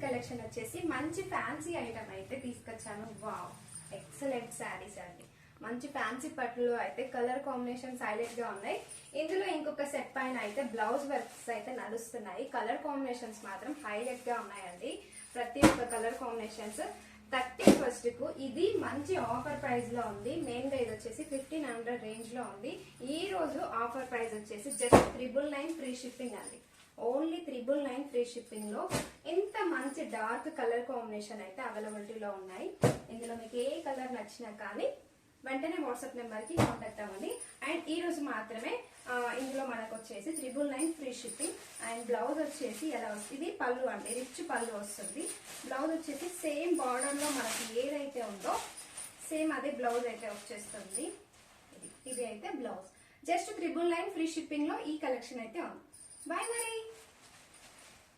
Collection వచ్చేసి మంచి fancy item అయితే తీసుకొచ్చాను. వావ్, ఎక్సలెంట్ శారీస్ అండి. మంచి ఫ్యాన్సీ పట్టులో అయితే కలర్ కాంబినేషన్స్ హైలైట్ గా ఉన్నాయి. ఇందులో ఇంకొక సెట్ పైన అయితే బ్లౌజ్ వర్క్స్ అయితే నడుస్తున్నాయి. కలర్ కాంబినేషన్స్ మాత్రం హైలైట్ గా ఉన్నాయండి. ప్రతి ఒక్క కలర్ కాంబినేషన్స్ 31st కు ఇది మంచి ఆఫర్ ప్రైస్ లో ఉంది. మెయిన్ గా ఇది వచ్చేసి 1500 రేంజ్ లో ఉంది. ఈ రోజు ఆఫర్ ప్రైస్ వచ్చేసి జస్ట్ 999 ఫ్రీ షిప్పింగ్ అండి. ఓన్లీ 999 ఫ్రీ షిప్పింగ్ లో ఇంత మంచి డార్క్ కలర్ కాంబినేషన్ అయితే అవైలబిలిటీలో ఉన్నాయి. ఇందులో మీకు ఏ కలర్ నచ్చినా కానీ వెంటనే వాట్సాప్ నెంబర్ కి కాంటాక్ట్ అవ్వండి. అండ్ ఈ రోజు మాత్రమే ఇందులో మనకు వచ్చేసి 999 ఫ్రీ షిప్పింగ్. అండ్ బ్లౌజ్ వచ్చేసి ఎలా వస్తుంది, ఇది పళ్ళు అండి, రిచ్ పళ్ళు వస్తుంది. బ్లౌజ్ వచ్చేసి సేమ్ బార్డర్ లో మనకి ఏదైతే ఉందో సేమ్ అదే బ్లౌజ్ అయితే వచ్చేస్తుంది. ఇది అయితే బ్లౌజ్. జస్ట్ 999 ఫ్రీ షిప్పింగ్ లో ఈ కలెక్షన్ అయితే ఉంది. బాయ్ మరి.